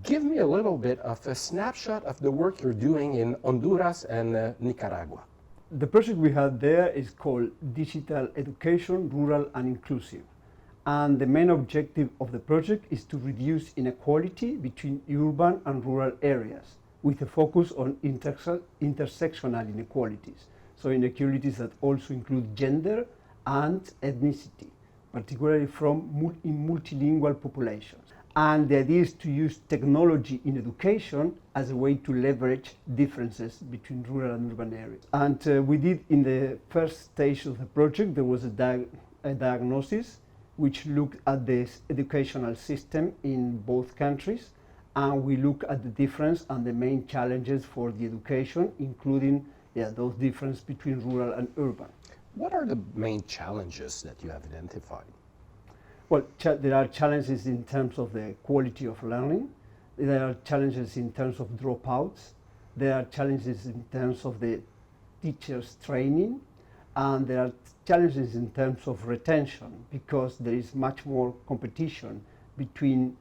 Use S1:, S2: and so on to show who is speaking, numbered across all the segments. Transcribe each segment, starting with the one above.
S1: give me a little bit of a snapshot of the work you're doing in Honduras and Nicaragua.
S2: The project we had there is called Digital Education, Rural and Inclusive. And the main objective of the project is to reduce inequality between urban and rural areas with a focus on intersectional inequalities. So inequalities that also include gender and ethnicity, particularly in multilingual populations. And the idea is to use technology in education as a way to leverage differences between rural and urban areas. And we did, in the first stage of the project, there was a diagnosis which looked at the educational system in both countries, and we look at the difference and the main challenges for the education, including those differences between rural and urban.
S1: What are the main challenges that you have identified?
S2: Well, there are challenges in terms of the quality of learning. There are challenges in terms of dropouts. There are challenges in terms of the teachers' training. And there are challenges in terms of retention, because there is much more competition between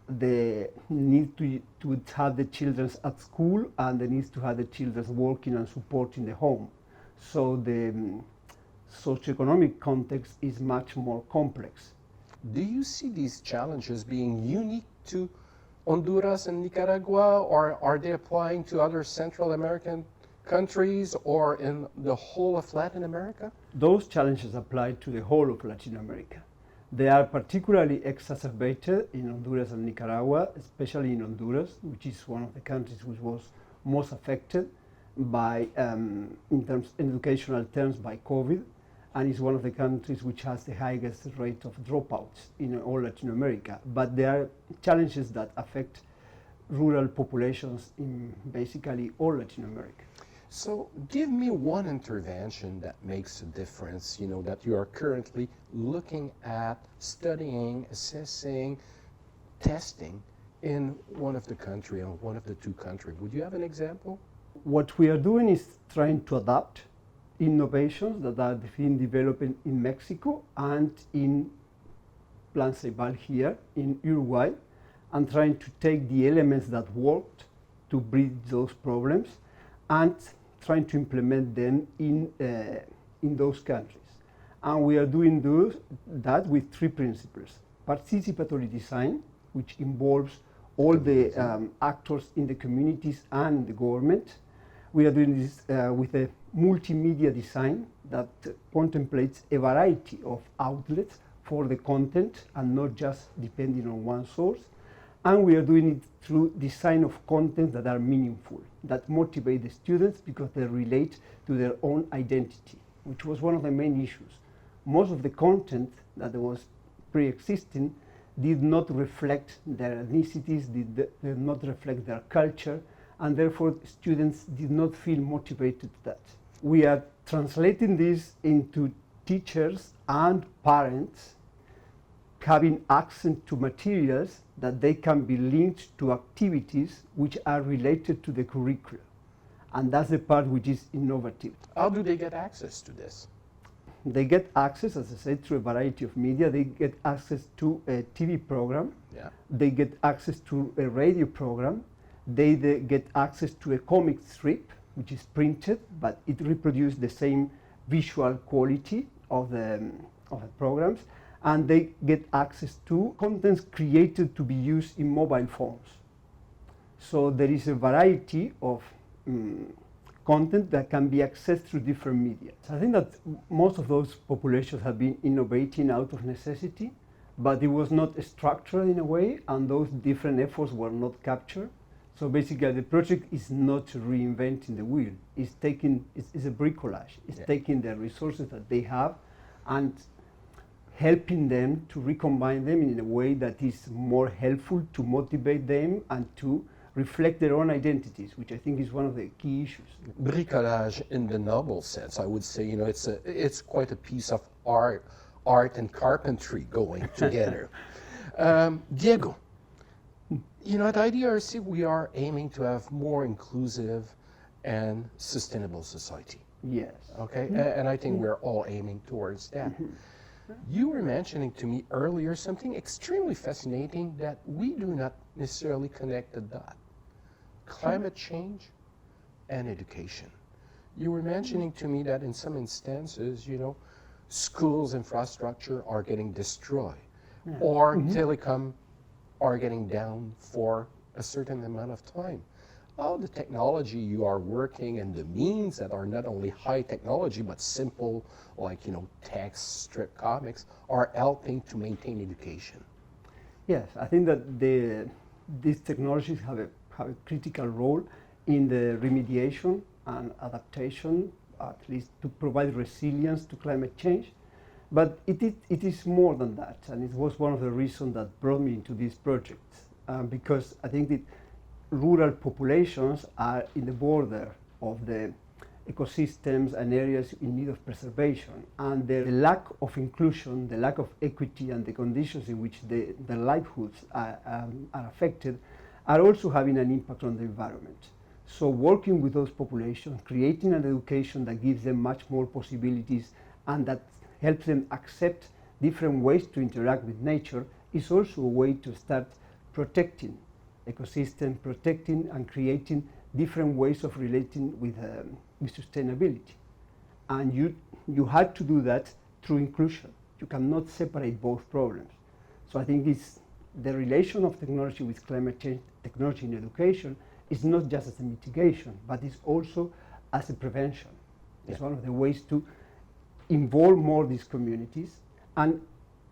S2: the need to have the children at school and the need to have the children working and supporting the home. So the socioeconomic context is much more complex.
S1: Do you see these challenges being unique to Honduras and Nicaragua, or are they applying to other Central American countries or in the whole of Latin America?
S2: Those challenges apply to the whole of Latin America. They are particularly exacerbated in Honduras and Nicaragua, especially in Honduras, which is one of the countries which was most affected by, in educational terms, by COVID, and is one of the countries which has the highest rate of dropouts in all Latin America. But there are challenges that affect rural populations in basically all Latin America.
S1: So give me one intervention that makes a difference, that you are currently looking at, studying, assessing, testing in one of the country or one of the two countries. Would you have an example?
S2: What we are doing is trying to adapt innovations that are being developed in Mexico and in Plan Ceibal here in Uruguay, and trying to take the elements that worked to bridge those problems and trying to implement them in those countries. And we are doing that with three principles. Participatory design, which involves all the actors in the communities and the government. We are doing this with a multimedia design that contemplates a variety of outlets for the content and not just depending on one source. And we are doing it through design of content that are meaningful, that motivate the students because they relate to their own identity, which was one of the main issues. Most of the content that was pre-existing did not reflect their ethnicities, did not reflect their culture, and therefore students did not feel motivated to that. We are translating this into teachers and parents having access to materials that they can be linked to activities which are related to the curriculum. And that's the part which is innovative.
S1: How do they get access to this?
S2: They get access, as I said, through a variety of media. They get access to a TV program.
S1: Yeah.
S2: They get access to a radio program. They get access to a comic strip, which is printed, but it reproduces the same visual quality of the programs. And they get access to contents created to be used in mobile phones. So there is a variety of content that can be accessed through different media. I think that most of those populations have been innovating out of necessity, but it was not structured in a way, and those different efforts were not captured. So basically the project is not reinventing the wheel. It's a bricolage. It's taking the resources that they have and helping them to recombine them in a way that is more helpful to motivate them and to reflect their own identities, which I think is one of the key issues.
S1: Bricolage in the noble sense, I would say, it's quite a piece of art and carpentry going together. Diego, at IDRC we are aiming to have more inclusive and sustainable society.
S2: Yes.
S1: Okay, and I think we're all aiming towards that. You were mentioning to me earlier something extremely fascinating that we do not necessarily connect the dot. Climate change and education. You were mentioning to me that in some instances, schools infrastructure are getting destroyed, or telecom are getting down for a certain amount of time. All the technology you are working and the means that are not only high technology but simple, like text, strip comics, are helping to maintain education.
S2: Yes, I think that these technologies have a critical role in the remediation and adaptation, at least to provide resilience to climate change. But it is more than that, and it was one of the reasons that brought me into this project, because I think that rural populations are in the border of the ecosystems and areas in need of preservation, and the lack of inclusion, the lack of equity, and the conditions in which their livelihoods are affected are also having an impact on the environment. So working with those populations, creating an education that gives them much more possibilities and that helps them accept different ways to interact with nature is also a way to start protecting ecosystem, protecting and creating different ways of relating with sustainability. And you had to do that through inclusion. You cannot separate both problems. So I think it's the relation of technology with climate change, technology in education, is not just as a mitigation, but it's also as a prevention. It's one of the ways to involve more these communities. And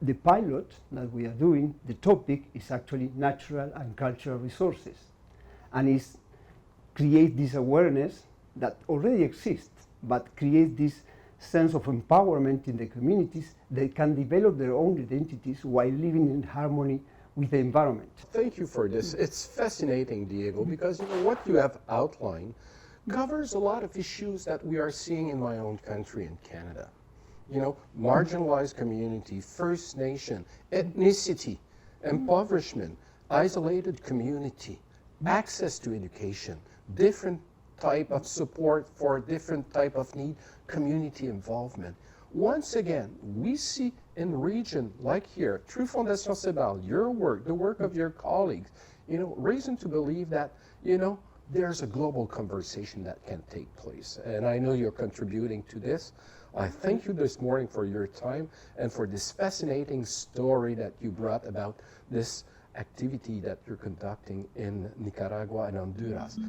S2: the pilot that we are doing, the topic is actually natural and cultural resources. And it's create this awareness that already exists, but create this sense of empowerment in the communities. They can develop their own identities while living in harmony with the environment.
S1: Thank you for this. It's fascinating, Diego, because what you have outlined covers a lot of issues that we are seeing in my own country, in Canada. Marginalized community, First Nation, ethnicity, impoverishment, isolated community, access to education, different type of support for different type of need, community involvement. Once again, we see in region like here, through Fondation Ceibal, your work, the work of your colleagues, reason to believe that, there's a global conversation that can take place. And I know you're contributing to this. I thank you this morning for your time and for this fascinating story that you brought about this activity that you're conducting in Nicaragua and Honduras.